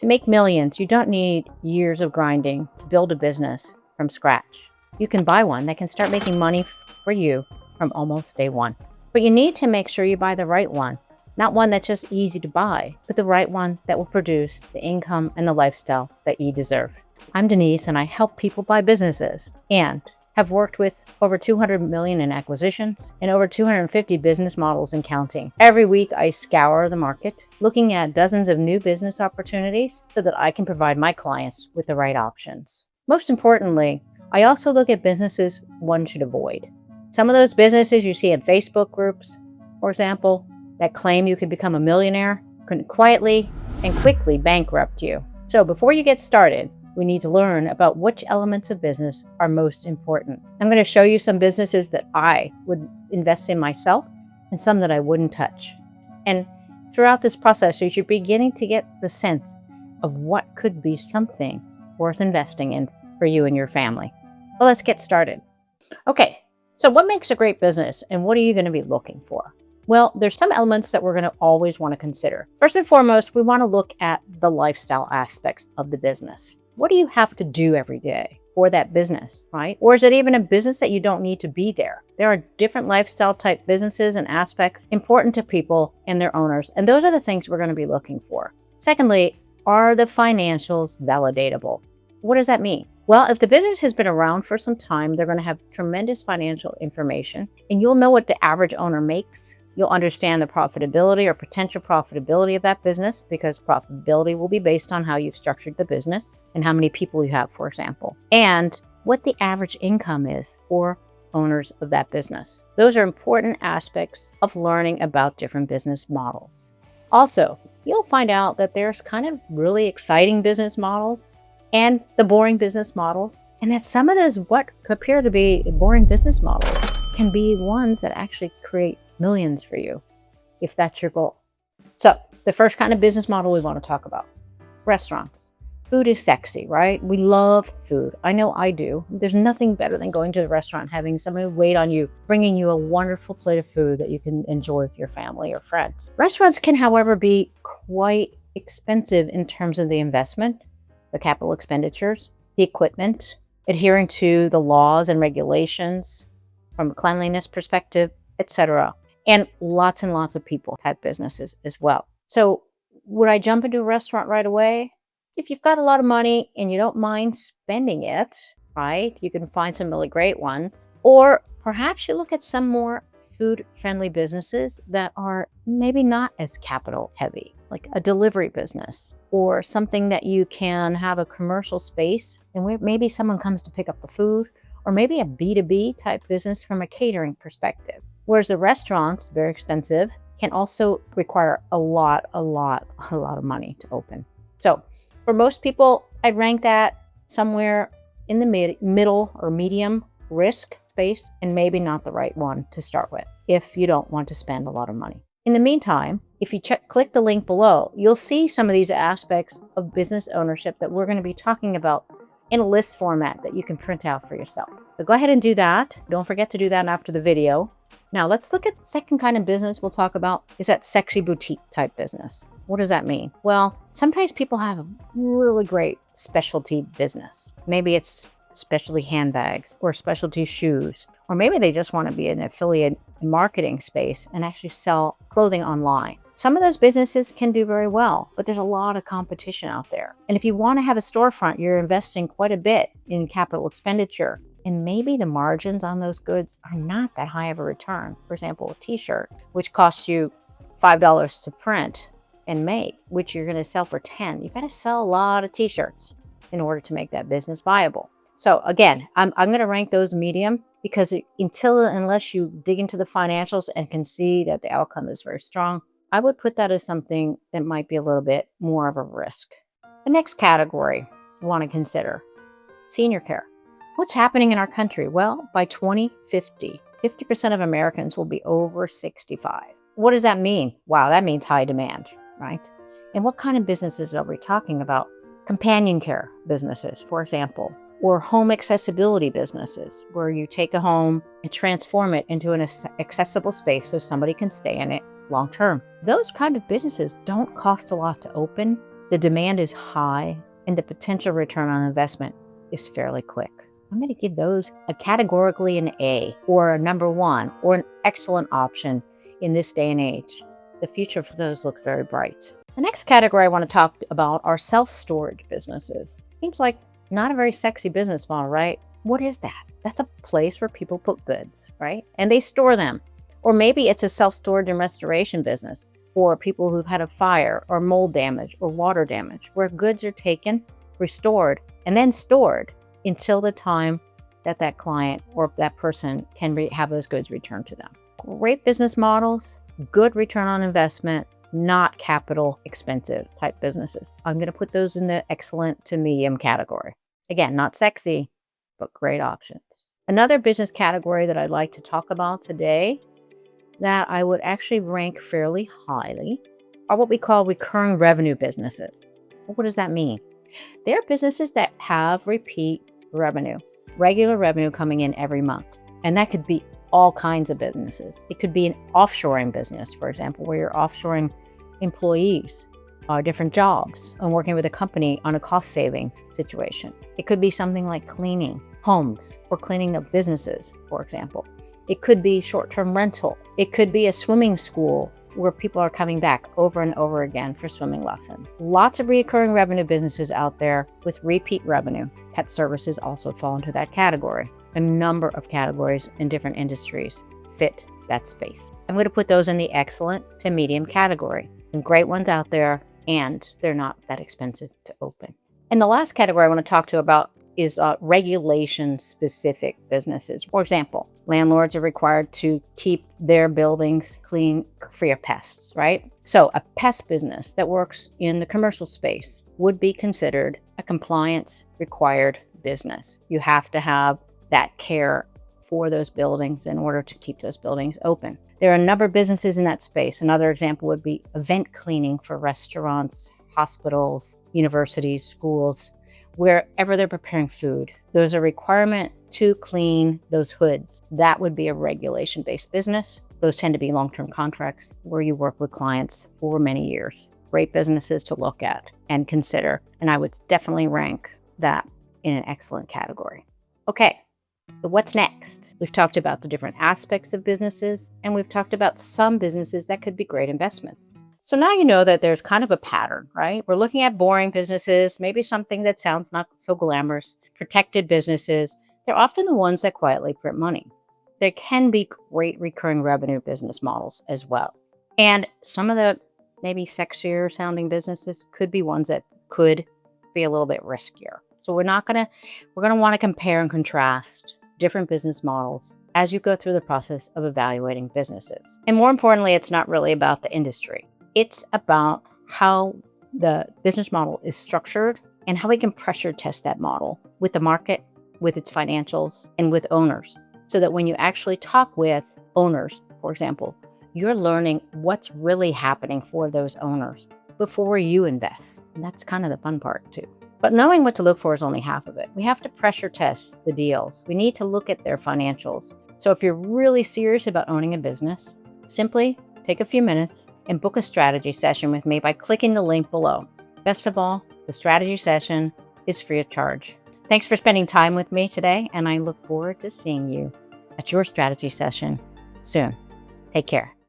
To make millions, you don't need years of grinding to build a business from scratch. You can buy one that can start making money for you from almost day one. But you need to make sure you buy the right one, not one that's just easy to buy, but the right one that will produce the income and the lifestyle that you deserve. I'm Denise, and I help people buy businesses and have worked with over 200 million in acquisitions and over 250 business models and counting. Every week, I scour the market, looking at dozens of new business opportunities so that I can provide my clients with the right options. Most importantly, I also look at businesses one should avoid. Some of those businesses you see in Facebook groups, for example, that claim you can become a millionaire, can quietly and quickly bankrupt you. So before you get started, we need to learn about which elements of business are most important. I'm going to show you some businesses that I would invest in myself and some that I wouldn't touch. And throughout this process, you're beginning to get the sense of what could be something worth investing in for you and your family. Well, let's get started. Okay, so what makes a great business and what are you going to be looking for? Well, there's some elements that we're going to always want to consider. First and foremost, we want to look at the lifestyle aspects of the business. What do you have to do every day for that business, right? Or is it even a business that you don't need to be there? There are different lifestyle type businesses and aspects important to people and their owners, and those are the things we're going to be looking for. Secondly, are the financials validatable? What does that mean? Well, if the business has been around for some time, they're going to have tremendous financial information, and you'll know what the average owner makes. You'll understand the profitability or potential profitability of that business, because profitability will be based on how you've structured the business and how many people you have, for example, and what the average income is for owners of that business. Those are important aspects of learning about different business models. Also, you'll find out that there's kind of really exciting business models and the boring business models, and that some of those what appear to be boring business models can be ones that actually create millions for you, if that's your goal. So the first kind of business model we want to talk about, restaurants. Food is sexy, right? We love food. I know I do. There's nothing better than going to the restaurant, having somebody wait on you, bringing you a wonderful plate of food that you can enjoy with your family or friends. Restaurants can, however, be quite expensive in terms of the investment, the capital expenditures, the equipment, adhering to the laws and regulations from a cleanliness perspective, etc. And lots of people have businesses as well. So would I jump into a restaurant right away? If you've got a lot of money and you don't mind spending it, right, you can find some really great ones. Or perhaps you look at some more food-friendly businesses that are maybe not as capital heavy, like a delivery business or something that you can have a commercial space and where maybe someone comes to pick up the food, or maybe a B2B type business from a catering perspective. Whereas the restaurants, very expensive, can also require a lot of money to open. So for most people, I'd rank that somewhere in the middle or medium risk space, and maybe not the right one to start with if you don't want to spend a lot of money. In the meantime, if you click the link below, you'll see some of these aspects of business ownership that we're going to be talking about in a list format that you can print out for yourself. So go ahead and do that. Don't forget to do that after the video. Now let's look at the second kind of business we'll talk about is that sexy boutique type business. What does that mean? Well, sometimes people have a really great specialty business. Maybe it's specialty handbags or specialty shoes, or maybe they just want to be an affiliate marketing space and actually sell clothing online. Some of those businesses can do very well, but there's a lot of competition out there. And if you want to have a storefront, you're investing quite a bit in capital expenditure. And maybe the margins on those goods are not that high of a return. For example, a t-shirt, which costs you $5 to print and make, which you're going to sell for $10. You've got to sell a lot of t-shirts in order to make that business viable. So again, I'm going to rank those medium because unless you dig into the financials and can see that the outcome is very strong, I would put that as something that might be a little bit more of a risk. The next category you want to consider, senior care. What's happening in our country? Well, by 2050, 50% of Americans will be over 65. What does that mean? Wow, that means high demand, right? And what kind of businesses are we talking about? Companion care businesses, for example, or home accessibility businesses, where you take a home and transform it into an accessible space so somebody can stay in it long term. Those kind of businesses don't cost a lot to open. The demand is high and the potential return on investment is fairly quick. I'm going to give those a categorically an A or a number one or an excellent option in this day and age. The future for those looks very bright. The next category I want to talk about are self-storage businesses. Seems like not a very sexy business model, right? What is that? That's a place where people put goods, right? And they store them. Or maybe it's a self-storage and restoration business for people who've had a fire or mold damage or water damage, where goods are taken, restored, and then stored until the time that that client or that person can have those goods returned to them. Great business models, good return on investment, not capital expensive type businesses. I'm going to put those in the excellent to medium category. Again, not sexy, but great options. Another business category that I'd like to talk about today that I would actually rank fairly highly are what we call recurring revenue businesses. What does that mean? They're businesses that have repeat revenue, regular revenue coming in every month. And that could be all kinds of businesses. It could be an offshoring business, for example, where you're offshoring employees, different jobs, and working with a company on a cost-saving situation. It could be something like cleaning homes or cleaning up businesses, for example. It could be short-term rental. It could be a swimming school where people are coming back over and over again for swimming lessons. Lots of recurring revenue businesses out there with repeat revenue. Pet services also fall into that category. A number of categories in different industries fit that space. I'm going to put those in the excellent to medium category. Some great ones out there, and they're not that expensive to open. And the last category I want to talk to about is regulation-specific businesses. For example, landlords are required to keep their buildings clean, free of pests, right? So a pest business that works in the commercial space would be considered a compliance-required business. You have to have that care for those buildings in order to keep those buildings open. There are a number of businesses in that space. Another example would be event cleaning for restaurants, hospitals, universities, schools, wherever they're preparing food. There's a requirement to clean those hoods. That would be a regulation-based business. Those tend to be long-term contracts where you work with clients for many years. Great businesses to look at and consider. And I would definitely rank that in an excellent category. Okay, so what's next? We've talked about the different aspects of businesses, and we've talked about some businesses that could be great investments. So now you know that there's kind of a pattern, right? We're looking at boring businesses, maybe something that sounds not so glamorous, protected businesses. They're often the ones that quietly print money. There can be great recurring revenue business models as well. And some of the maybe sexier sounding businesses could be ones that could be a little bit riskier. So we're going to want to compare and contrast different business models as you go through the process of evaluating businesses. And more importantly, it's not really about the industry. It's about how the business model is structured and how we can pressure test that model with the market, with its financials, and with owners. So that when you actually talk with owners, for example, you're learning what's really happening for those owners before you invest. And that's kind of the fun part too. But knowing what to look for is only half of it. We have to pressure test the deals. We need to look at their financials. So if you're really serious about owning a business, simply take a few minutes and book a strategy session with me by clicking the link below. Best of all, the strategy session is free of charge. Thanks for spending time with me today, and I look forward to seeing you at your strategy session soon. Take care.